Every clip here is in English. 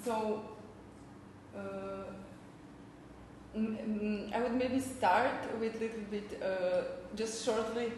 So I would maybe start with a little bit, just shortly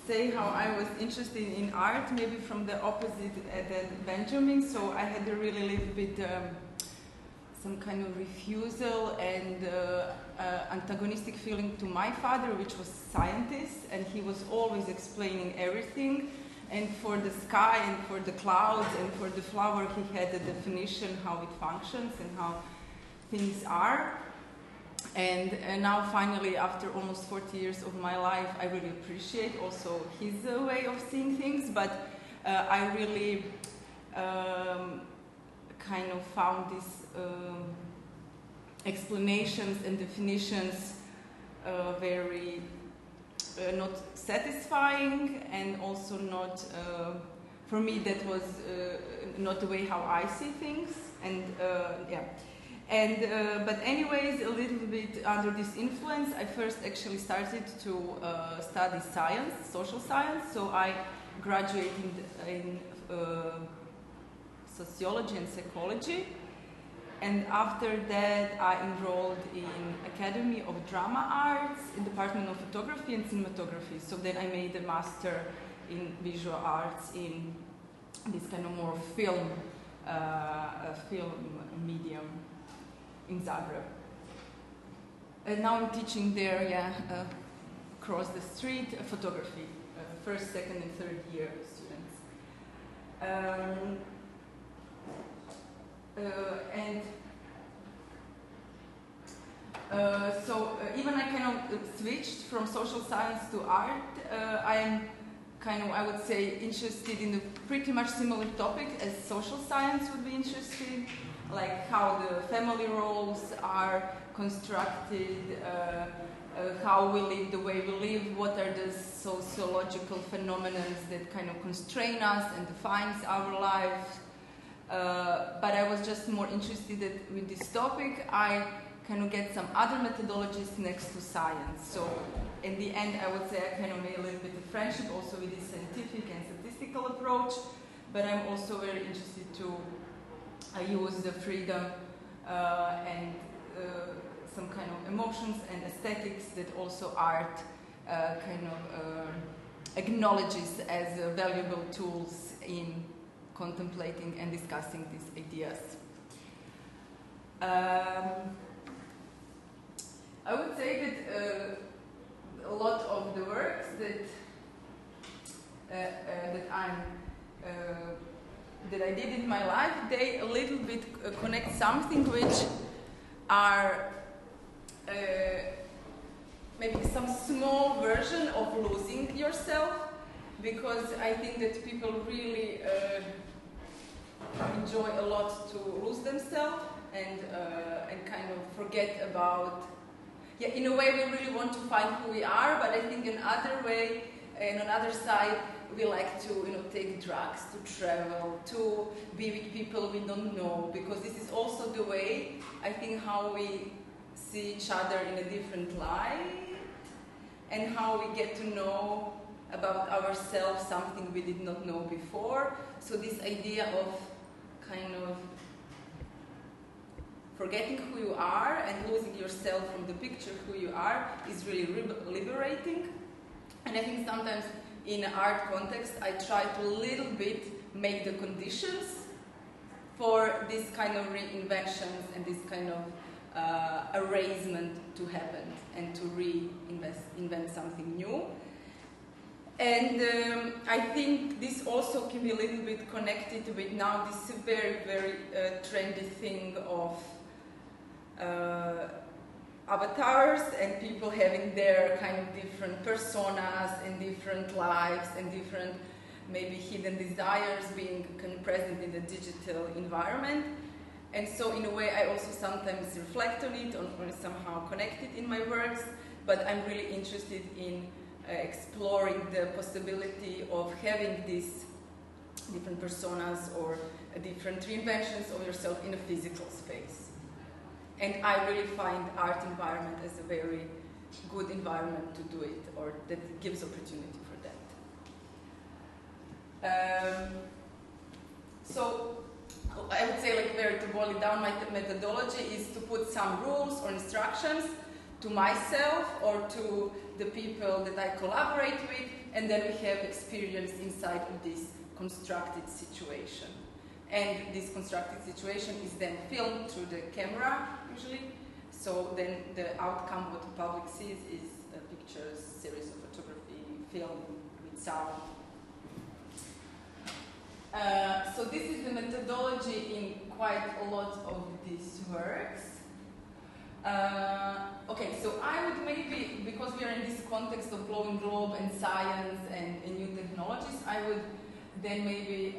say how I was interested in art, maybe from the opposite than Benjamin. So I had a really little bit some kind of refusal and antagonistic feeling to my father, which was scientist, and he was always explaining everything. And for the sky and for the clouds and for the flower, he had a definition how it functions and how things are. And now finally, after almost 40 years of my life, I really appreciate also his way of seeing things, but I really kind of found these explanations and definitions very not satisfying, and also not, for me, that was not the way how I see things, and yeah. And, but anyways, a little bit under this influence, I first actually started to study science, social science. So I graduated in sociology and psychology. And after that, I enrolled in Academy of Drama Arts in Department of Photography and Cinematography. So then I made a master in visual arts in this kind of more film medium in Zagreb. And now I'm teaching there, yeah, across the street, photography, first, second, and third year students. So even I kind of switched from social science to art. I am kind of, I would say, interested in a pretty much similar topic as social science would be interested, like how the family roles are constructed, how we live the way we live, what are the sociological phenomena that kind of constrain us and defines our lives. But I was just more interested with this topic. I kind of get some other methodologies next to science. So in the end, I would say I kind of made a little bit of friendship also with this scientific and statistical approach, but I'm also very interested to use the freedom and some kind of emotions and aesthetics that also art kind of acknowledges as valuable tools in contemplating and discussing these ideas. I would say that a lot of the works that I did in my life, they a little bit connect something which are maybe some small version of losing yourself, because I think that people really enjoy a lot to lose themselves and kind of forget about. Yeah, in a way we really want to find who we are, but I think in another way, and on the other side, we like to, take drugs, to travel, to be with people we don't know, because this is also the way, I think, how we see each other in a different light, and how we get to know about ourselves something we did not know before. So this idea of kind of forgetting who you are and losing yourself from the picture who you are is really liberating. And I think sometimes in an art context, I try to a little bit make the conditions for this kind of reinventions and this kind of erasement to happen and to invent something new. And I think this also can be a little bit connected with now this very, very trendy thing of avatars and people having their kind of different personas and different lives and different maybe hidden desires being kind of present in the digital environment. And so in a way I also sometimes reflect on it or somehow connect it in my works, but I'm really interested in exploring the possibility of having these different personas or different reinventions of yourself in a physical space. And I really find art environment as a very good environment to do it, or that gives opportunity for that. So boil it down, my methodology is to put some rules or instructions to myself or to the people that I collaborate with, and then we have experience inside of this constructed situation. And this constructed situation is then filmed through the camera, usually. So then the outcome, what the public sees, is a pictures, series of photography, film with sound. So this is the methodology in quite a lot of these works. Okay, so I would maybe, because we are in this context of glowing globe and science and new technologies, I would then maybe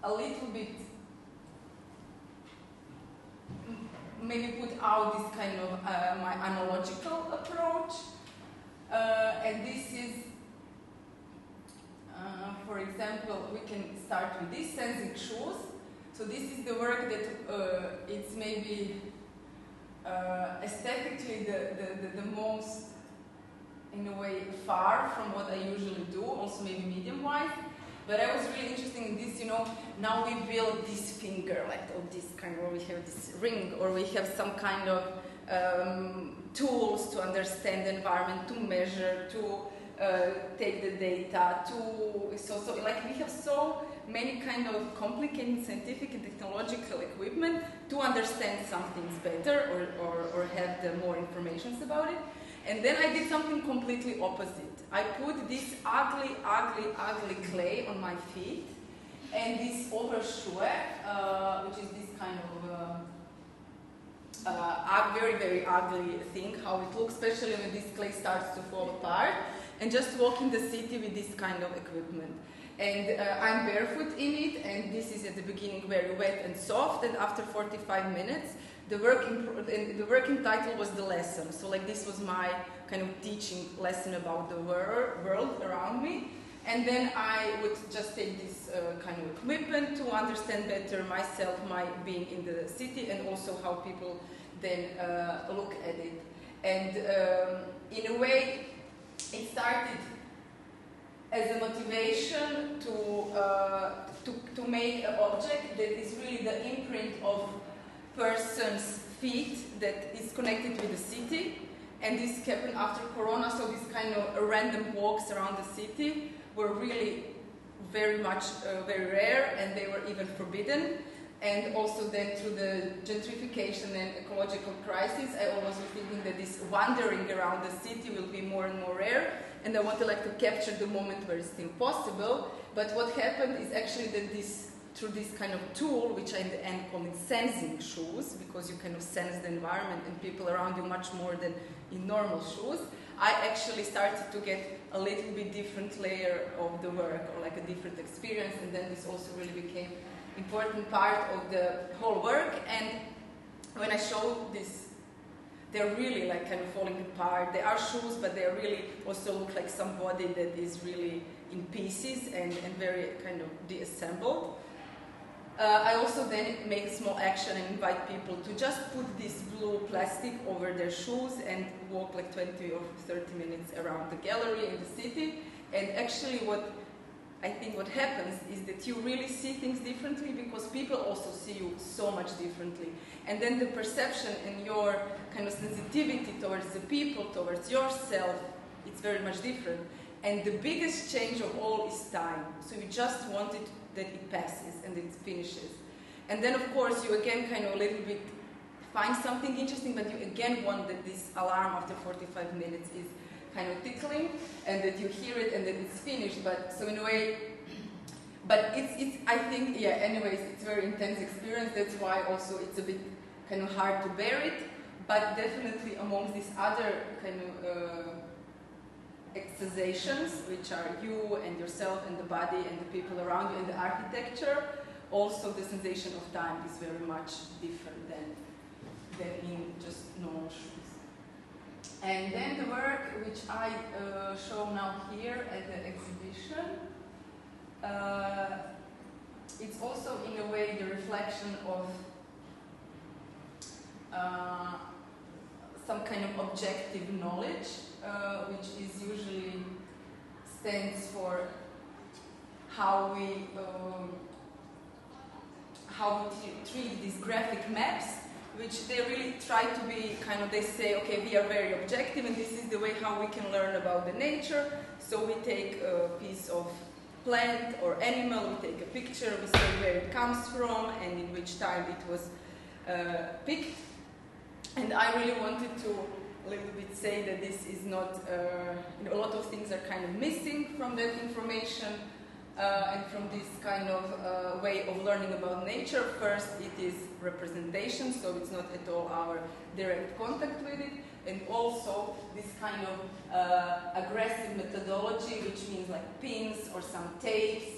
a little bit maybe put out this kind of my analogical approach. And this is, for example, we can start with this, sensing shoes. So this is the work that it's maybe aesthetically the most, in a way, far from what I usually do, also maybe medium-wise. But I was really interested in this, you know, now we build this finger, like, or this kind of, or we have this ring, or we have some kind of tools to understand the environment, to measure, to take the data, so like we have so many kind of complicated scientific and technological equipment to understand some things better or have the more information about it. And then I did something completely opposite. I put this ugly clay on my feet and this overshoe, which is this kind of very ugly thing, how it looks, especially when this clay starts to fall apart, and just walk in the city with this kind of equipment. And I'm barefoot in it, and this is at the beginning very wet and soft, and after 45 minutes, the working title was The Lesson. So like this was my kind of teaching lesson about the world around me. And then I would just take this kind of equipment to understand better myself, my being in the city, and also how people then look at it. And in a way, it started as a motivation to make an object that is really the imprint of person's feet that is connected with the city. And this happened after Corona, so this kind of random walks around the city were really very much very rare, and they were even forbidden. And also then through the gentrification and ecological crisis, I always was thinking that this wandering around the city will be more and more rare, and I wanted like to capture the moment where it's still possible. But what happened is actually that through this kind of tool, which I in the end call it sensing shoes, because you kind of sense the environment and people around you much more than in normal shoes, I actually started to get a little bit different layer of the work, or like a different experience, and then this also really became important part of the whole work. And when I showed this, they're really like kind of falling apart. They are shoes, but they really also look like somebody that is really in pieces and very kind of deassembled. I also then make a small action and invite people to just put this blue plastic over their shoes and walk like 20 or 30 minutes around the gallery in the city. And actually what I think what happens is that you really see things differently, because people also see you so much differently. And then the perception and your kind of sensitivity towards the people, towards yourself, it's very much different. And the biggest change of all is time. So you just want it that it passes and it finishes. And then of course you again kind of a little bit find something interesting, but you again want that this alarm after 45 minutes is kind of tickling, and that you hear it and that it's finished. But so in a way, but it's I think, yeah, anyways, it's a very intense experience. That's why also it's a bit kind of hard to bear it, but definitely amongst these other kind of excisations, which are you and yourself and the body and the people around you and the architecture, also the sensation of time is very much different than in just normal shoes. And then the work which I show now here at the exhibition, it's also in a way the reflection of some kind of objective knowledge, which is usually stands for how how we treat these graphic maps, which they really try to be kind of, they say, okay, we are very objective and this is the way how we can learn about the nature. So we take a piece of plant or animal, we take a picture, we say where it comes from and in which time it was picked. And I really wanted to a little bit say that this is not, a lot of things are kind of missing from that information and from this kind of way of learning about nature. First, it is representation, so it's not at all our direct contact with it, and also this kind of aggressive methodology, which means like pins or some tapes,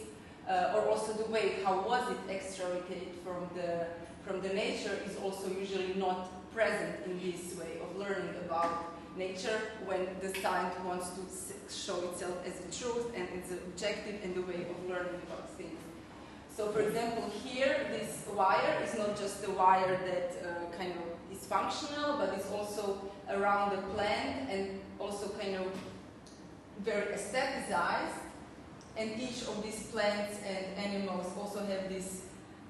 or also the way how was it extracted from the nature is also usually not present in this way of learning about nature when the science wants to show itself as a truth and it's an objective and the way of learning about things. So for example here this wire is not just a wire that kind of is functional, but it's also around the plant and also kind of very aestheticized, and each of these plants and animals also have this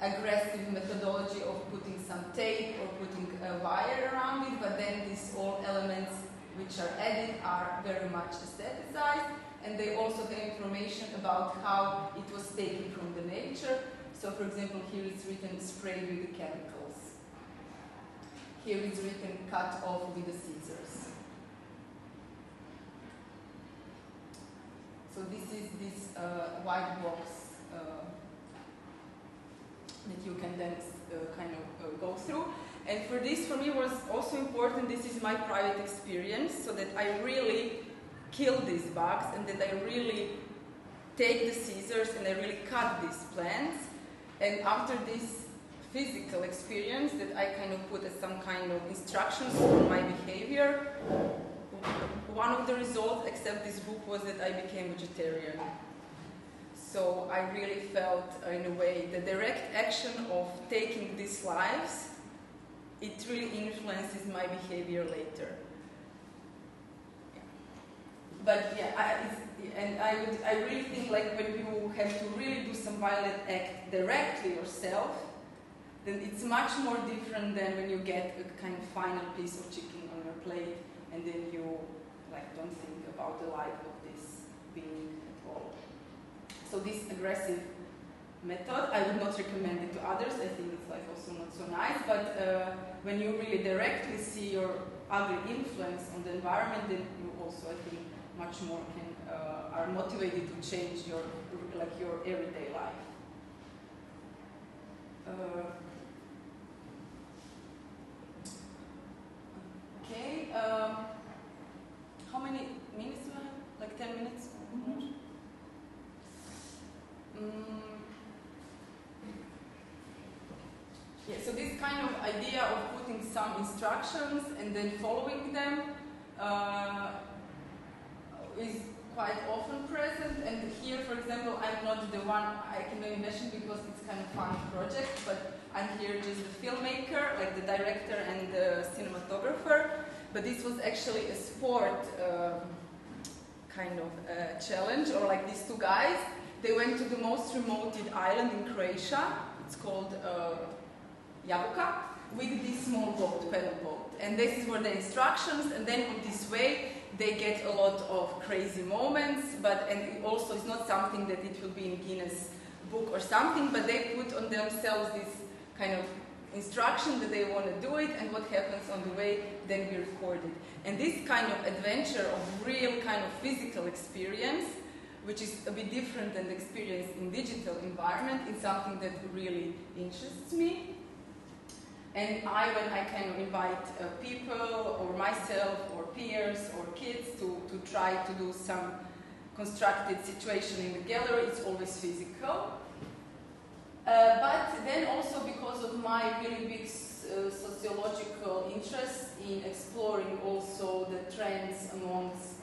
aggressive methodology of putting some tape or putting a wire around it, but then these all elements which are added are very much aestheticized, and they also have information about how it was taken from the nature. So for example, here it's written sprayed with the chemicals. Here it's written cut off with the scissors. So this is this white box that you can then kind of go through. And for this, for me, was also important, this is my private experience, so that I really kill these bugs and that I really take the scissors and I really cut these plants. And after this physical experience that I kind of put as some kind of instructions for my behavior, one of the results, except this book, was that I became vegetarian. So I really felt, in a way, the direct action of taking these lives, it really influences my behavior later. Yeah. But yeah, I really think like when you have to really do some violent act directly yourself, then it's much more different than when you get a kind of final piece of chicken on your plate and then you like don't think about the life of this being at all. So this aggressive method, I would not recommend it to others. I think it's like also not so nice, but when you really directly see your ugly influence on the environment, then you also, I think, much more can are motivated to change your everyday life. Okay, how many minutes do I have? Like 10 minutes? Mm-hmm. Yeah, so this kind of idea of putting some instructions and then following them is quite often present. And here, for example, I'm not the one I can maybe mention because it's kind of fun project, but I'm here just the filmmaker, like the director and the cinematographer. But this was actually a sport kind of challenge, or like these two guys. They went to the most remoted island in Croatia. It's called Jabuka, with this small boat, pedal boat. And this were the instructions, and then on this way they get a lot of crazy moments, and also it's not something that it will be in Guinness book or something, but they put on themselves this kind of instruction that they want to do it, and what happens on the way, then we record it. And this kind of adventure of real kind of physical experience, which is a bit different than the experience in digital environment, is something that really interests me. And when I kind of invite people or myself or peers or kids to try to do some constructed situation in the gallery, it's always physical. But then also because of my really big sociological interest in exploring also the trends amongst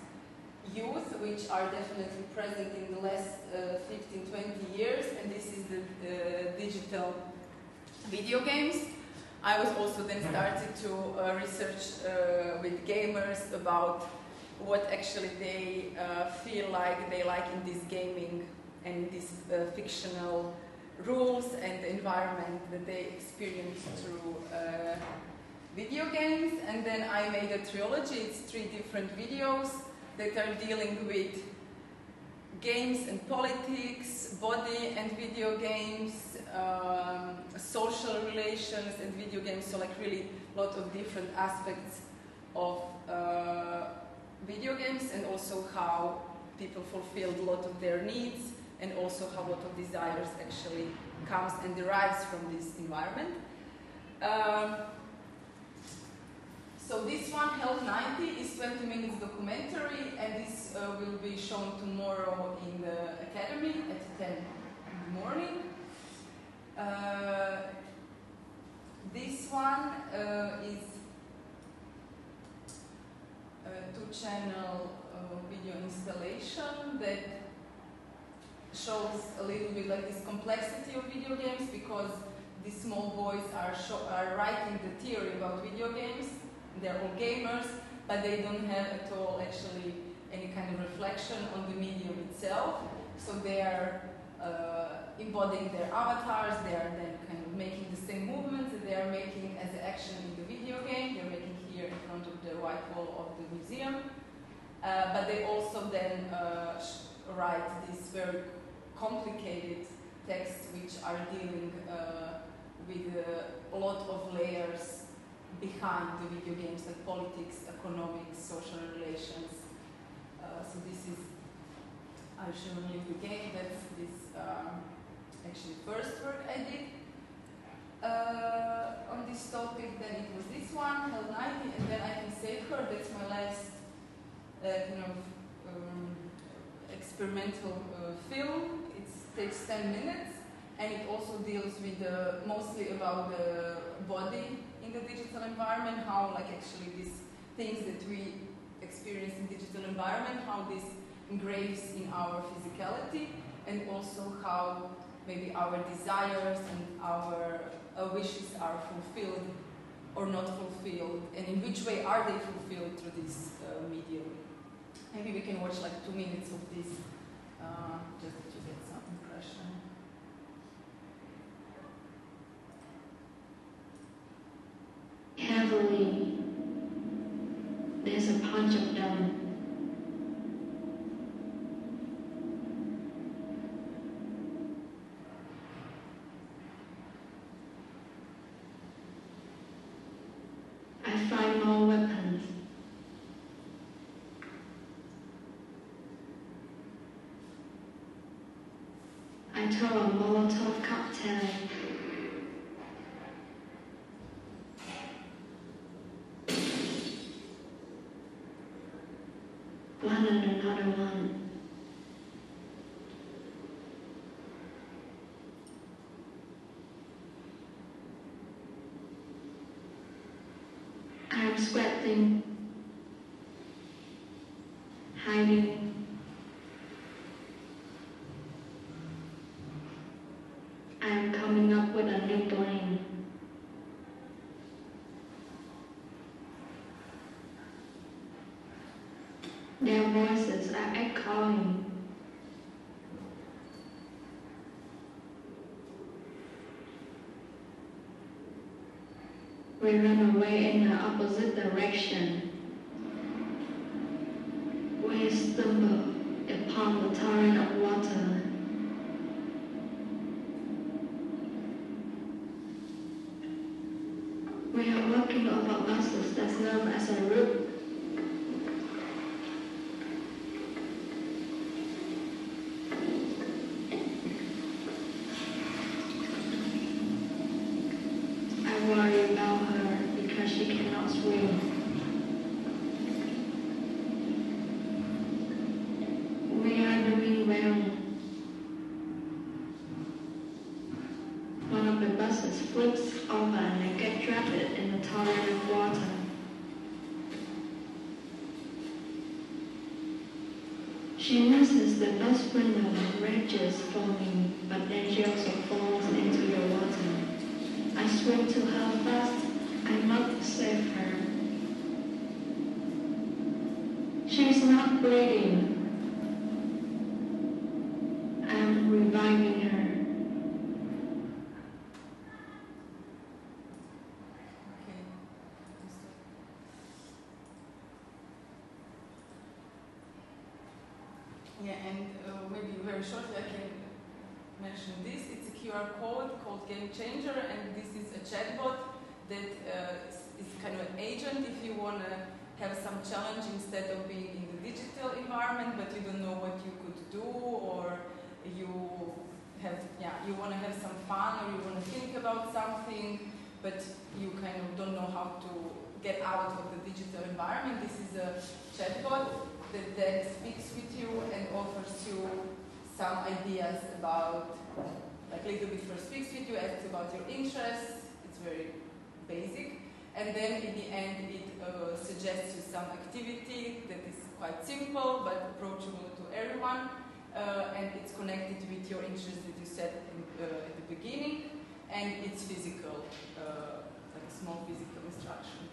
youth, which are definitely present in the last 15-20 years, and this is the digital video games. I was also then started to research with gamers about what actually they feel like they like in this gaming and this fictional rules and the environment that they experience through video games. And then I made a trilogy. It's 3 different videos that are dealing with games and politics, body and video games, social relations and video games, so like really a lot of different aspects of video games, and also how people fulfilled a lot of their needs, and also how a lot of desires actually comes and derives from this environment. So this one, Health 90, is 20 minutes documentary, and this will be shown tomorrow in the Academy at 10 in the morning. This one is a 2-channel video installation that shows a little bit like this complexity of video games, because these small boys are writing the theory about video games. They're all gamers, but they don't have at all actually any kind of reflection on the medium itself. So they are embodying their avatars, they are then kind of making the same movements that they are making as an action in the video game. They're making here in front of the white wall of the museum. But they also then write these very complicated texts which are dealing with a lot of layers behind the video games, like politics, economics, social relations. So this is, I'll show you the game. That's this actually first work I did on this topic. Then it was this one, Hell 90, and then I Can Save Her. That's my last kind of experimental film. It takes 10 minutes, and it also deals with mostly about the body in the digital environment, how like actually these things that we experience in digital environment, how this engraves in our physicality, and also how maybe our desires and our wishes are fulfilled or not fulfilled, and in which way are they fulfilled through this medium. Maybe we can watch like 2 minutes of this just to get some impression. Heavily, there's a bunch of them. I find more weapons. I throw a Molotov cocktail. One and another one. I'm sweating, hiding. I'm coming up with a new plan. Their voices are echoing. We run away in the opposite direction. We stumble upon the torrent of water. We are walking over buses that serve as a route. I worry about her because she cannot swim. We are doing well. One of the buses flips over and I get trapped in the torrent of water. She misses the bus window and reaches for me, but then she also falls into the water. I swim to her fast. I must save her. She's not bleeding. I'm reviving her. very shortly, I can mention this. It's a QR code called Game Changer, and this is a chatbot that is kind of an agent if you want to have some challenge instead of being in the digital environment, but you don't know what you could do, or you want to have some fun, or you want to think about something, but you kind of don't know how to get out of the digital environment. This is a chatbot that then speaks with you and offers you some ideas about, like a little bit first speaks with you, asks about your interests. It's very basic. And then in the end, it suggests you some activity that is quite simple but approachable to everyone. And it's connected with your interests that you said at the beginning. And it's physical, like a small physical instruction.